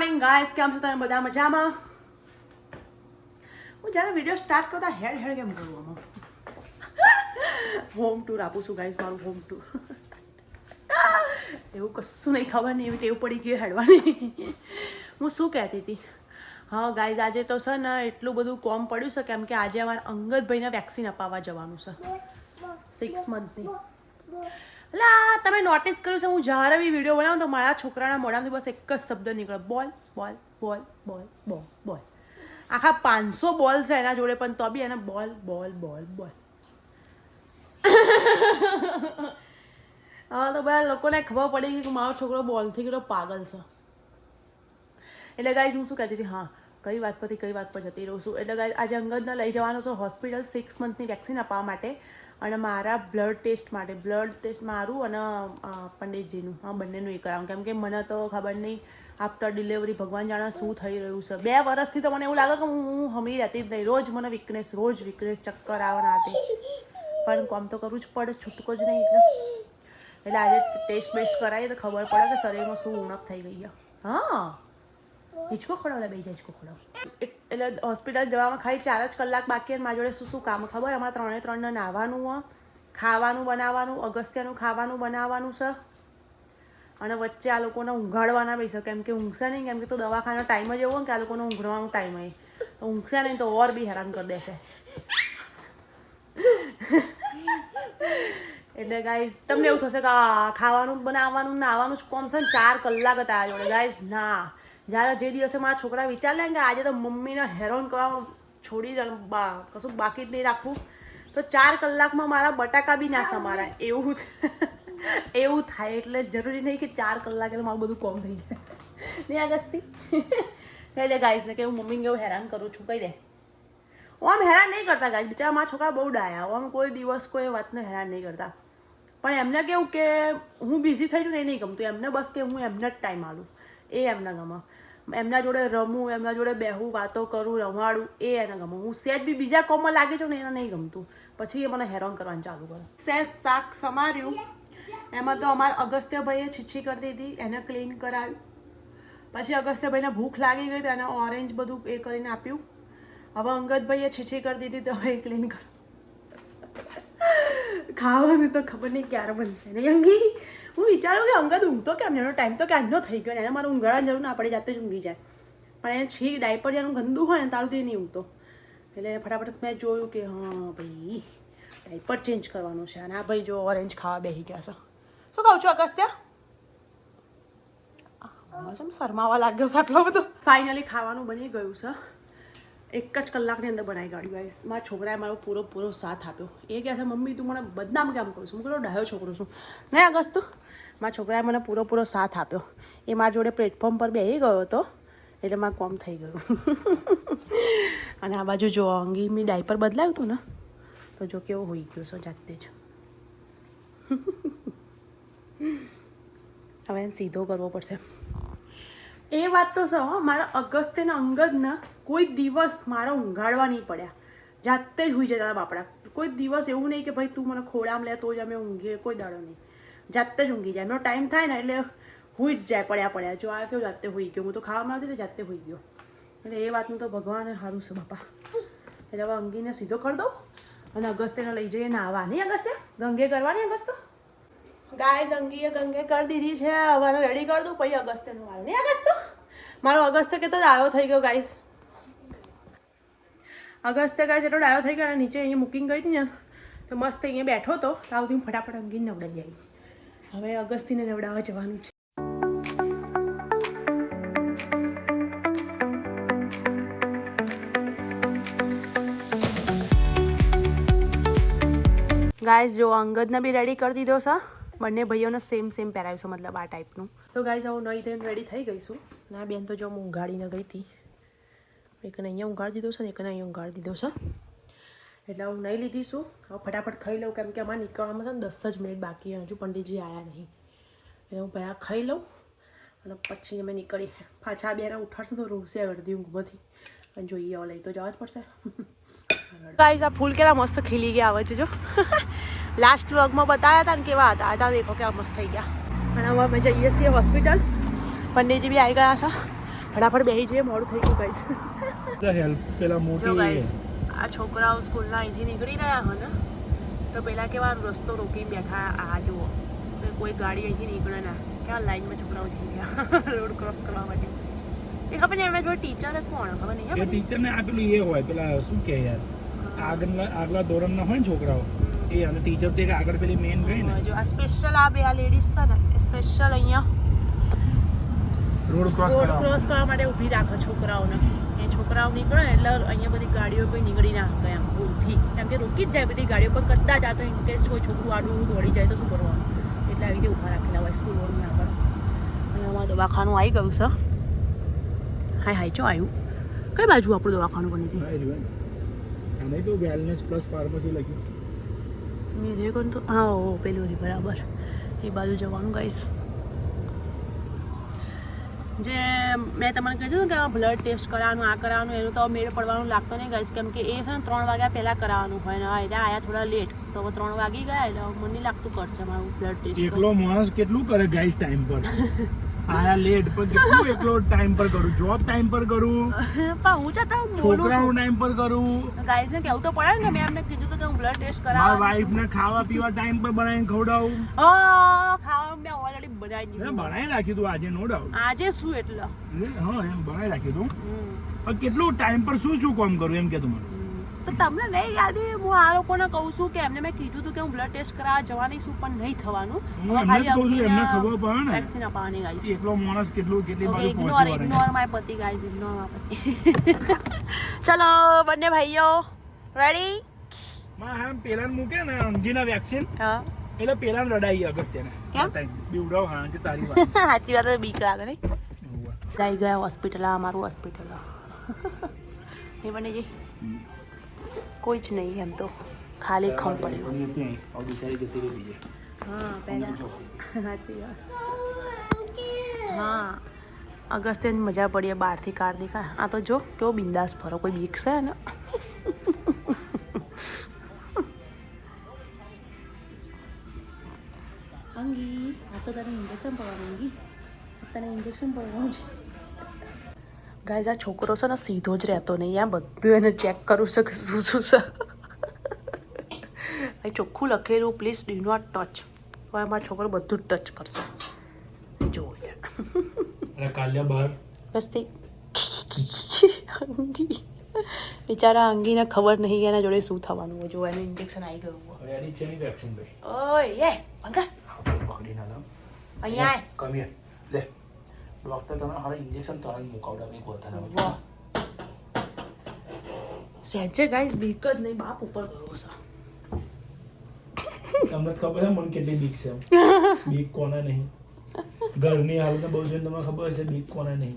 Morning guys, કેમ છો તમે બધા? મજામાં? હું જ્યારે વિડીયો સ્ટાર્ટ કરતા હેડ કેમ કરું? આમાં હોમ ટૂર આપું છું ગાઈસ, મારું હોમ ટૂર. એવું કશું નહીં, ખબર નહીં, એવી ટેવ પડી ગઈ હેડવાની. હું શું કહેતી હતી? હા ગાઈસ, આજે તો છે ને એટલું બધું કોમ પડ્યું છે કેમ કે આજે અમારા અંગદભાઈને વેક્સિન અપાવવા જવાનું છે 6 મંથની. એટલે તમે નોટિસ કર્યું છે, હું જ્યારે બી વિડીયો બનાવું તો મારા છોકરાના મોઢામાંથી બસ એક જ શબ્દ નીકળે, બોલ બોલ બોલ બોલ બોલ બોલ. આખા 500 બોલ છે એના જોડે, પણ તો બી એને બોલ બોલ બોલ બોલ. હા, તો બધા લોકોને ખબર પડી ગઈ કે મારો છોકરો બોલથી કેટલો પાગલ છે. એટલે ગાઈસ, હું શું કહેતી હતી? હા, કઈ વાત પરથી કઈ વાત પર જતી રહું છું. એટલે ગાઈસ, આજે અંગદને લઈ જવાનો છે હોસ્પિટલ 6 મંથની વેક્સિન અપાવવા માટે અને મારા બ્લડ ટેસ્ટ માટે. બ્લડ ટેસ્ટ મારું અને પંડિતજીનું, હા, બંનેનું એ કરાવું કેમ કે મને તો ખબર નહીં આફ્ટર ડિલિવરી ભગવાન જાણે શું થઈ રહ્યું છે. 2 વર્ષથી તો મને એવું લાગે કે હું હમી રહેતી જ નહીં. રોજ મને વીકનેસ, ચક્કર આવવાના હતી, પણ કામ તો કરવું જ પડે, છૂટકો જ નહીં. એટલે આજે ટેસ્ટ બેસ્ટ કરાવીએ તો ખબર પડે કે શરીરમાં શું ઉણપ થઈ ગઈ છે. હા, હિંચકો ખોડાવલા બે હિંચકો ખોડાવ. એટલે હોસ્પિટલ જવામાં ખાલી 4 જ કલાક બાકી. અને મારા જોડે શું કામ ખબર? અમારે 3 નાહવાનું હોય, ખાવાનું બનાવવાનું, અગસ્ત્યનું ખાવાનું બનાવવાનું છે અને વચ્ચે આ લોકોને ઊંઘાડવાના બી છે કેમ કે ઊંઘશે નહીં, કેમ કે તો દવાખાનો ટાઈમ જ એવો હોય કે આ લોકોને ઊંઘવાનો ટાઈમ હોય તો ઊંઘશે નહીં તો ઓર બી હેરાન કરી દેશે. એટલે ગાઈઝ, તમને એવું થશે કે ખાવાનું બનાવવાનું નાહવાનું જ કોમ છે ને 4 કલાક હતા આ જોડે. ગાઈઝ ના, જ્યારે જે દિવસે મારા છોકરા વિચાર લે કે આજે તો મમ્મીને હેરાન કરવા છોડી કશું બાકી જ નહીં રાખવું, તો 4 કલાકમાં મારા બટાકા બી ના સમારાય એવું થાય. એટલે જરૂરી નહીં કે 4 કલાક એટલે મારું બધું કોમ થઈ જાય. નહીં આગસ્તી કહી દે ગાઈઝને કે હું મમ્મીને એવું હેરાન કરું છું, કહી દે. આમ હેરાન નહીં કરતા ગાઈઝ, બિચારા મારા છોકરા બહુ ડાયા, આમ કોઈ દિવસ કોઈ વાતને હેરાન નહીં કરતા. પણ એમને કેવું કે હું બિઝી થઈ જાઉં ને એ નહીં ગમતું એમને. બસ કે હું એમને જ ટાઈમ આલું, એ એમને ગમે. એમના જોડે રમું, એમના જોડે બેહું, વાતો કરું, રમાડું, એ એને ગમે. હું સહેજ બી બીજા કોમમાં લાગી જાઉં ને એને નહીં ગમતું. પછી એ મને હેરાન કરવાનું ચાલુ કરે. સહેજ શાક સમાર્યું, એમાં તો અમારા અગસ્ત્યભાઈએ છીછી કરી દીધી, એને ક્લીન કરાવ્યું. પછી અગસ્ત્યભાઈને ભૂખ લાગી ગઈ તો એને ઓરેન્જ બધું એ કરીને આપ્યું. હવે અંગદભાઈએ છીછી કરી દીધી તો હવે ક્લીન કર. ખાવાનું તો ખબર નહીં ક્યારે બનશે ને અંગી. હું વિચારું કે અંગદ ઊંઘતો કેમ? એનો ટાઈમ તો ક્યાંનો થઈ ગયો ને, એને મારે ઊંઘાડવાની જરૂર ના પડે, જાતે જ ઊંઘી જાય. પણ એને ડાયપર જેનું ગંદુ હોય ને તારું તે નહીં ઊંઘતો. એટલે ફટાફટ મેં જોયું કે હા ભાઈ ડાયપર ચેન્જ કરવાનું છે. અને આ ભાઈ જો ઓરેન્જ ખાવા બેસી ગયા છે. શું કહું છું અગસ્ત્ય? શરમાવા લાગ્યો છે આટલો બધો. ફાઇનલી ખાવાનું બની ગયું છે. 1 જ કલાકની અંદર બનાવી કાઢ્યું ગાઈસ. મારા છોકરાએ મારો પૂરો સાથ આપ્યો. એ કહે છે મમ્મી તું મને બદનામ કેમ કરું છું? હું કેટલો ડાયો છોકરો છું નહીં અગસ્તુ? મારા છોકરાએ મને પૂરો સાથ આપ્યો. એ મારા જોડે પ્લેટફોર્મ પર બેસી ગયો હતો એટલે મારું કોમ થઈ ગયું. અને આ બાજુ જો અંગી મેં ડાયપર બદલાવ્યું હતું ને તો જો કેવો હોઈ ગયો છે જાતે જ. હવે એને સીધો કરવો પડશે. એ વાત તો છે હો, મારા અગસ્ત્યના અંગદના કોઈ દિવસ મારા ઊંઘાડવા નહીં પડ્યા, જાતે જ હોઈ જતા બાપડા. કોઈ દિવસ એવું નહીં કે ભાઈ તું મને ખોળામ લે તો જ અમે ઊંઘીએ, કોઈ દાડો નહીં. જાતે જ ઊંઘી જાય. એનો ટાઈમ થાય ને એટલે હોઈ જ જાય પડ્યા. જો આ કેવું જાતે હોઈ ગયો, હું તો ખાવામાં આવતી તો જાતે હોઈ ગયો. એટલે એ વાતનું તો ભગવાન સારું છે બાપા. એટલે હવે અંગીને સીધો કરી દઉં અને અગસ્ત્યને લઈ જઈએ નાહવા. નહીં અગસ્ત્ય? ગંગે કરવાની અગસ્ત્ય? ગાઈસ, અંગીએ ગંગે કરી દીધી છે. હવે રેડી કરી દઉં પછી અગસ્ત્યનું વાળું. નહીં અગસ્ત્ય? મારો અગસ્ત્ય કેટલો ડાયો થઈ ગયો ગાઈસ. અગસ્ત્ય ગાઈસ એટલો ડાયો થઈ ગયો અને નીચે અહીંયા મૂકીને ગઈ હતી ને તો મસ્ત અહીંયા બેઠો હતો. તો આવતી હું ફટાફટ અંગીને નવડાવી આવી. હવે અગસ્ત્યને નવડાવવા જવાનું છે. ગાઈસ જો અંગદને બી રેડી કરી દીધો છે. બંને ભાઈઓને સેમ પહેરાવ્યું છે, મતલબ આ ટાઈપનું. તો ગાઈસ હું નહીં થઈને રેડી થઈ ગઈ છું. ના બેન તો જો હું ઊંઘાડીને ગઈ હતી. એકને અહીંયા ઊંઘાડી દીધો છે ને એકને અહીંયા ઊંઘાડી દીધો છે. એટલે હું નહીં લીધી છું. હવે ફટાફટ ખાઈ લઉં કેમ કે અમારે નીકળવામાં છે ને 10 જ મિનિટ બાકી. હજુ પંડિતજી આવ્યા નહીં. એટલે હું પહેલાં ખાઈ લઉં અને પછી અમે નીકળી. પાછા બેને ઉઠાડશું તો રોશે અડધી ઊંઘમાંથી. પણ જોઈએ હવે લઈ તો જવા જ પડશે. ગાઈસ આ ફૂલ કેવા મસ્ત ખીલી ગયા આવે છે જો. લાસ્ટ વ્લોગમાં બતાવ્યા હતા ને કેવા હતા. આ દેખો કેવા મસ્ત થઈ ગયા. અને હવે અમે જઈએ છીએ હોસ્પિટલ. પંડિતજી બી આવી ગયા છે. ફટાફટ બેસી જઈએ, મોડું થઈ ગયું ગાઈસ. હેલ્પ પેલા જો મોટી ગાઈસ આ છોકરાઓ સ્કૂલના અહીંથી નીકળી રહ્યા હોય ને તો પહેલાં કેવા રસ્તો રોકીને બેઠા આ જુઓ કોઈ ગાડી અહીંથી નીકળે ના, કેવા લાઈનમાં છોકરાઓ જઈ ગયા રોડ ક્રોસ કરવા માટે. એ ખબર નહીં એમના જોડે ટીચર કોણ ખબર નહીં. એ ટીચરને આપેલું એ હોય પેલા શું કહે યાર આગલા ધોરણના હોય ને છોકરાઓ એ, અને ટીચર તો આગળ પેલી મેન ગઈ ને. જો આ સ્પેશિયલ આ બે આ લેડીઝ છે ને સ્પેશિયલ અહીંયા રોડ ક્રોસ કરવા માટે ઊભી રાખે છોકરાઓને. એ છોકરાઓ નીકળે ને એટલે અહીંયા બધી ગાડીઓ કોઈ નીકળી ના શકે એમ ભૂલથી, કેમ કે રોકી જ જાય બધી ગાડીઓ પર. કદાચ આ તો ઇનકેસ કોઈ છોકરું આડું દોડી જાય તો શું કરવાનું, એટલે આવી રીતે ઊભા રાખેલા હોય સ્કૂલ રોડની આગળ. અને અમારું દવાખાનું આવી ગયું છે. હાય ચો આવ્યું. કઈ બાજુ આપણું દવાખાનું બની હતી? નહીં તો વેલનેસ પ્લસ ફાર્મસી લખ્યું મેં કોણ તો હા ઓ પેલું બરાબર એ બાજુ જવાનું ગાઈસ. જે મેં તમને કીધું કે બ્લડ ટેસ્ટ કરાવવાનું આ કરાવવાનું એનું તો મેળ પડવાનું લાગતો નહીં ગાઈસ, કેમ કે એ છે ને 3 વાગ્યા પહેલાં કરાવવાનું હોય ને એટલે આયા થોડા લેટ તો 3 વાગી ગયા એટલે મને નહીં લાગતું કરશે મારું બ્લડ ટેસ્ટ. એકલો માણસ કેટલું કરે ગાઈસ ટાઈમ પર આયા લેટ પર કેટલું એકલો ટાઈમ પર કરું, જોબ ટાઈમ પર કરું, પણ હું જતા હું છોકરાઓ ટાઈમ પર કરું. ગાઈસ ને કેવું તો પડે ને કે મેં એમને કીધું તો કે હું બ્લડ ટેસ્ટ કરાવવાનું. મારા વાઈફ ને ખાવા પીવા ટાઈમ પર બનાવીને ખવડાવું. ખાવા મેં ઓલરેડી બનાવી દીધું. બનાવી રાખ્યું તું આજે, નો ડાઉટ. આજે શું એટલે હા એમ બનાવી રાખ્યું તું, પણ કેટલું ટાઈમ પર શું કામ કરું એમ કે તું મને. તો તમને નહીં યાદ હું આ લોકોને કહું છું કે એમને મેં કીધું હતું કે હું બ્લડ ટેસ્ટ કરાવવા જવાની છું પણ નહીં થવાનું. વેક્સિન અપાવવાની ગાઈસ. એકલો માણસ કેટલી બાજુ ઇગ્નોર માય પતિ ગાઈસ, ઇગ્નોર માય પતિ. ચલો બંને ભાઈઓ રેડી. માં પેલા મૂકે ને અંગીના વેક્સિન હા એટલે પેલા રડાઈ અગત્યને કેમ બીવડાવ. હા કે તારી વાત સાચી વાત બીક લાગે નહીં. જઈ ગયા હોસ્પિટલ, આ અમારું હોસ્પિટલ એ બને જી કોઈ જ નહીં એમ તો ખાલી ખમ પડેલું. હા પહેલાં સાચી વાત. હા અગસ્ત્યની મજા પડીએ બહારથી કાર દેખાય. આ તો જો કેવો બિંદાસ ફરો, કોઈ બીક છે ને. અંગી આ તો તારે ઇન્જેક્શન પડવાનું. અંગી તને ઇન્જેક્શન પડવાનું છે. ગાઈઝ આ છોકરો છે ને સીધો જ રહેતો નહીં, આ બધું એને ચેક કરું છે કે શું છે. અહીં ચોખ્ખું લખેલું પ્લીઝ ડુ નોટ ટચ. હવે મારો છોકરો બધું જ ટચ કરશે. જો કાલ્યા બહાર રસ્તી અંગી બિચારા અંગીને ખબર નહીં એના જોડે શું થવાનું હોય. જો એનું ઇન્જેક્શન આવી ગયું. રેડી છે ની વેક્સિન ભાઈ. ઓય એ અંગા પકડી ના લો અહીંયા કમી લે ડોક્ટર તમને હારે ઇન્જેક્શન તરત મુકાવડા નહીં બોલતા. વાહ સહેજે ગાઈસ બીક જ નહીં, બાપ ઉપર ગયો છે. તમને ખબર છે મને કેટલી બીક છે? બીક કોને નહીં? ઘરની હાલત બહુ જોઈને તમને ખબર છે બીક કોને નહીં?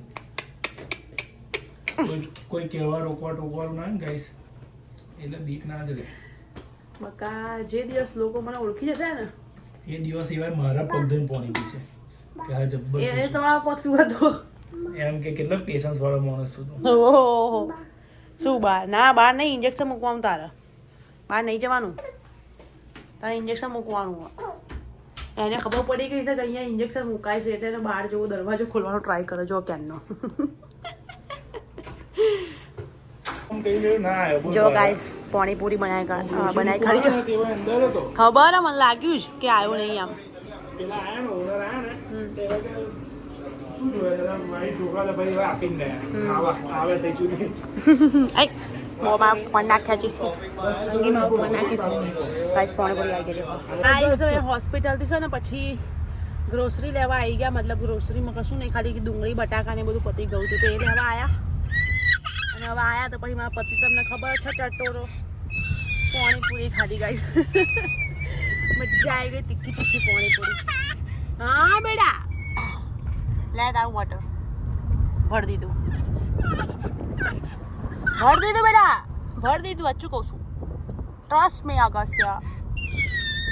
કોઈ કહેવા રોકવા ટોકવાનું ના ને ગાઈસ, એટલે બીક ના જ રહે. બકા જે દિવસ લોકો મને ઓળખી જશે ને એ દિવસ સિવાય મારા પગ ધોઈને પોણી પી છે કે હા જબ્બર એ તમારો પગ શું હતો? એમ કે કેટલો પેશન્સ વાળો માણસ છું તું. ઓહો શું બહાર ના બહાર નહીં ઇન્જેક્શન મૂકવાનું, તારે બહાર નહીં જવાનું, તારે ઇન્જેક્શન મૂકવાનું. એને ખબર પડી ગઈ છે કે અહીંયા ઇન્જેક્શન મુકાય છે એટલે એને બહાર જવો દરવાજો ખોલવાનો ટ્રાય કરે. જો ક્યાંનો જો ગાઈસ પાણીપુરી બનાવી ખાલી જો ખબર મને લાગ્યું જ કે આવ્યો નહીં આમ. હોસ્પિટલથી છે ને પછી ગ્રોસરી લેવા આવી ગયા, મતલબ ગ્રોસરીમાં કશું નહીં, ખાલી ડુંગળી બટાકા ને બધું પતી ગયું હતું તો એ લેવા આવ્યા. અને હવે આવ્યા તો પછી મારા પતિ તમને ખબર છે ટટોરો પાણીપુરી ખાધી ગાઈસ. મજા આવી ગઈ તીખી તીખી પાણીપુરી. હા બેટા લે આવું વોટર ભર દીધું બેટા ભર દીધું. અચ્છું કહું છું ટ્રસ્ટ મે અગસ્ત્ય.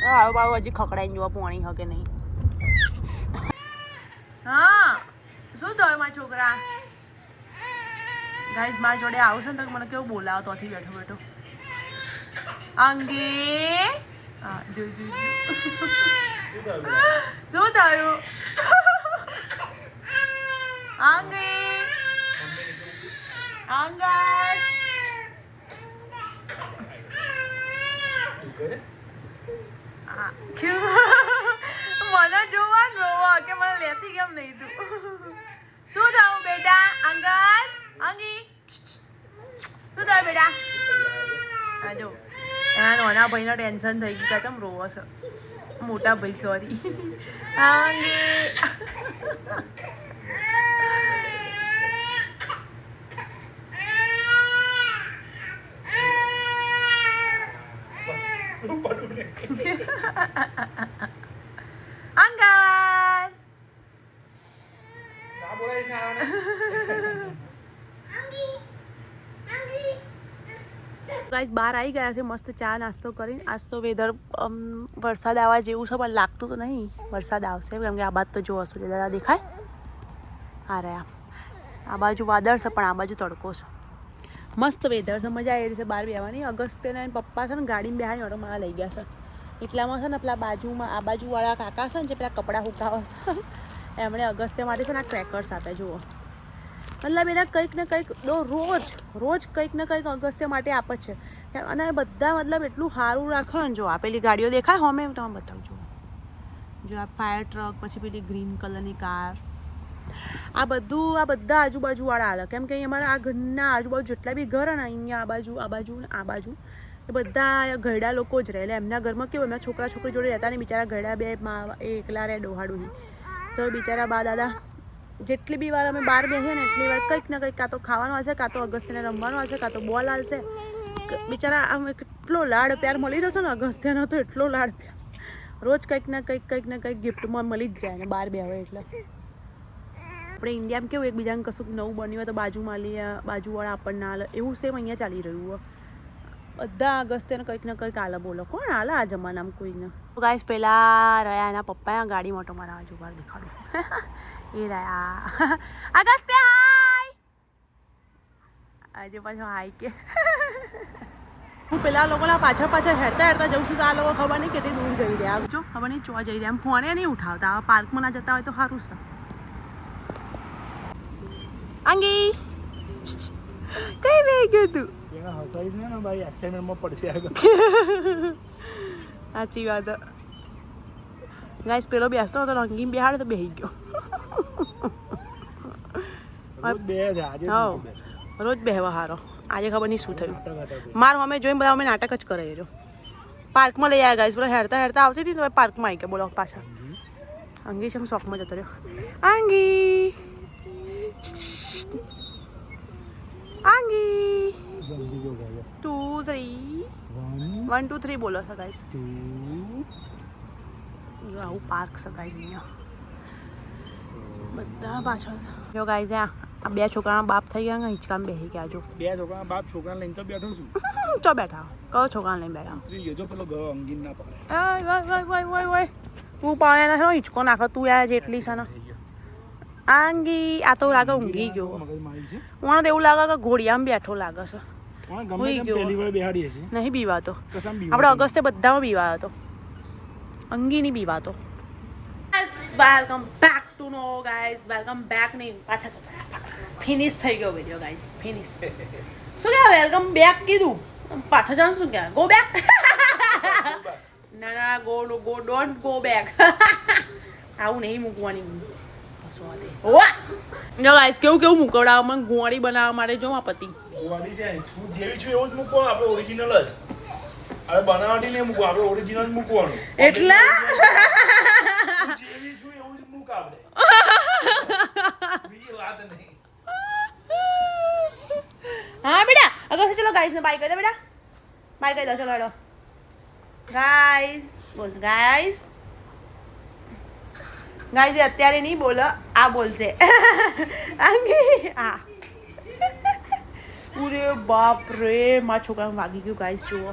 હા બાબુ હજી ખકડાઈને જોવા પાણી હકે નહીં. હા શું થયું મારા છોકરા? ગાઈસ મારી જોડે આવશે ને તો મને કેવું બોલાવો તોથી બેઠો બેઠો. અંગે હા જોઈ શું થયું? અંગે કહેતી કેમ નહીં તું? શું થયું બેટા? અંગદ, અંગી, શું થયું બેટા? આ જો એના નાના ભાઈને ટેન્શન થઈ ગયું કેમ રોવો છે? મોટા ભાઈ સોરી. અંગી ગાઈસ બહાર આવી ગયા છે મસ્ત ચા નાસ્તો કરીને. આજ તો વેધર વરસાદ આવવા જેવું છે પણ લાગતું તો નહીં વરસાદ આવશે કેમ કે આ બાજુ તો જો સૂર્ય દાદા દેખાય આ રહ્યા. આ બાજુ વાદળ છે પણ આ બાજુ તડકો છે. મસ્ત વેધર છે, મજા આવી રહી છે બહાર બેસવાની. અગસ્ત્યના એના પપ્પા છે ને ગાડીમાં બેહાડી ઓટો મારા લઈ ગયા છે. એટલામાં છે ને પેલા બાજુમાં આ બાજુવાળા કાકા છે ને જે પેલા કપડાં હુકાવે છે એમણે અગસ્ત્ય માટે છે ને આ ક્રેકર્સ આપે જુઓ. મતલબ એના કંઈક ને કંઈક રોજ કંઈક ને કંઈક અગસ્ત્ય માટે આપે છે. અને બધા મતલબ એટલું સારું રાખે ને. જો આ પેલી ગાડીઓ દેખાય હોમે તમે બતાવજો. જો આ ફાયર ટ્રક, પછી પેલી ગ્રીન કલરની કાર, આ બધા આજુબાજુવાળા હાલે કેમ કે અમારા આ ઘરના આજુબાજુ જેટલા બી ઘર ને અહીંયા આ બાજુ એ બધા ઘરડા લોકો જ રહે. એટલે એમના ઘરમાં કેવું એમના છોકરા છોકરી જોડે રહેતા ને બિચારા ઘરડા બે એ એકલા રહે ડોહાડું. તો બિચારા બા દાદા જેટલી બી વાર અમે બહાર બેસીએ ને એટલી વાર કંઈક ને કંઈક કાં તો ખાવાનું આવશે, કાં તો અગસ્ત્યને રમવાનું આવશે, કાં તો બોલ આવશે. બિચારા આમ કેટલો લાડ પ્યાર મળી રહ્યો છે ને અગસ્ત્યનો તો એટલો લાડ પ્યાર. રોજ કંઈક ને કંઈક ગિફ્ટમાં મળી જ જાય ને બહાર બે આવે એટલે. આપણે ઇન્ડિયામાં કેવું એકબીજાને કશું નવું બન્યું હોય તો બાજુમાં લઈએ, બાજુવાળા આપણને હાલે, એવું સેમ અહીંયા ચાલી રહ્યું હોય. બધા અગસ્ત્યને કંઈક ને કંઈક હાલે. બોલો કોણ હાલે આ જમાનામાં કોઈને? તો ગાઈસ પહેલાં રહ્યા એના પપ્પાએ ગાડી મોટો મારા બાજુ બહાર દેખાડું એ રહ્યા અગસ્ત્ય હાય. આજે પાછો હાય કે હું પેલા લોકોના પાછળ હેરતા જઉં છું તો આ લોકો ખબર નહીં કેટલી દૂર જઈ રહ્યા. જો ખબર નહીં ચોવા જઈ રહ્યા. એમ ફોને નહીં ઉઠાવતા. આવા પાર્કમાં ના જતા હોય તો સારું છે. અંગી કઈ બે ગયું તું? હસાઈ ને ભાઈ એક્સાઇટમેન્ટમાં પડશે આગળ. સાચી વાત. ગાઈસ પેલો બેસતો હતો અંગી બેહાડે તો બેસી ગયો. રોજ બેહવા હારો. આજે ખબર નહીં શું થયું. મારું અમે જોઈને બધા અમે નાટક જ કરે રહ્યો. પાર્કમાં લઈ આવ્યા ગાઈસ. પેલા હેરતા આવતી હતી તો પાર્કમાં આવી ગયા. બોલો પાછા અંગી છે શોખમાં જતો રહ્યો. અંગી 2 3 1 2 3 બોલો છો ગાઈસ. આવું પાર્ક છે ગાઈસ અહીંયા બધા પાછળ. જો ગાઈસ આ બે છોકરાના બાપ થઈ ગયા હિંચકામાં બેસી ગયા. જો બે છોકરાના બાપ છોકરાને લઈને તો બેઠો છું. ચો બેઠા કયો છોકરાને લઈને બેઠા? જો પેલો ગયો અંગીન ના પડે. ઓય તું પાડે ના હિંચકો નાખો તું યાર જેટલી છે ને આંગી. આ તો લાગે ઊંઘી ગયો. મને તો એવું લાગે કે ઘોડિયામાં બેઠો લાગે છે. નહીં બીવાતો. આપણે અગસ્ત્ય બધામાં બીવા હતો. અંગી નહીં બીવાતો. Welcome back to no guys. Welcome back નહીં પાછા તો ફિનિશ થઈ ગયો વિડીયો ગાઈઝ. ફિનિશ શું કહેવાય? વેલકમ બેક કીધું પાછા જવાનું શું કહેવાય? Go back. ના ડોન્ટ ગો બેક. આવું નહીં મૂકવાની. જો ગાઈસ કેવું મૂકવડાવ મને ગોળી બનાવવા માટે જો આ પતિ ગોળી છે છું જેવી છું એવું જ મૂકો. આપણે ઓરિજિનલ જ હવે બનાવટી નહીં મૂકો. આપણે ઓરિજિનલ જ મૂકવાનું. એટલે જેવી છું એવું જ મૂક આપણે. બીજી વાત નહીં. હા બેટા અગર ચલો ગાઈસ ને બાય કરી દે બેટા. બાય કરી દો ચલો હેડો ગાઈસ. બોલ ગાઈસ. ગાઈસ અત્યારે નહીં બોલો આ બોલશે. હા પૂરે બાપ રે મારા છોકરાને વાગી ગયું ગાઈસ. જુઓ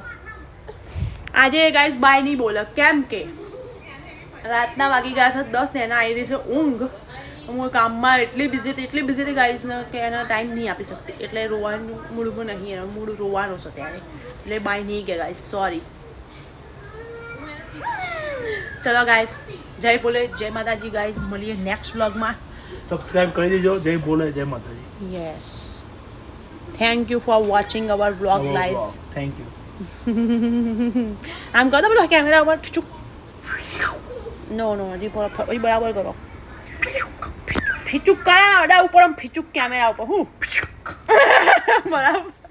આજે ગાઈસ બાય નહીં બોલે કેમ કે રાતના વાગી ગયા છે 10 ને એના આવી રહી છે ઊંઘ. હું કામમાં એટલી બિઝી હતી ગાઈસને કે એનો ટાઈમ નહીં આપી શકતી. એટલે રોવાનું મૂડમાં નહીં. એનો મૂડ રોવાનો છે ત્યારે એટલે બાય નહીં ગયા ગાઈસ. સોરી. ચલો ગાઈસ જય બોલે જય માતાજી ગાઈસ. મળીએ નેક્સ્ટ વ્લોગમાં. સબસ્ક્રાઇબ કરી દેજો. જય બોલે જય માતાજી. Yes thank you for watching hour vlog guys. Thank you. આમ કરો પેલો કેમેરા ઉપર નો હજી બરાબર કરો. ફીચુક કરા અડા ઉપર આમ ફીચુક કેમેરા ઉપર હું બરાબર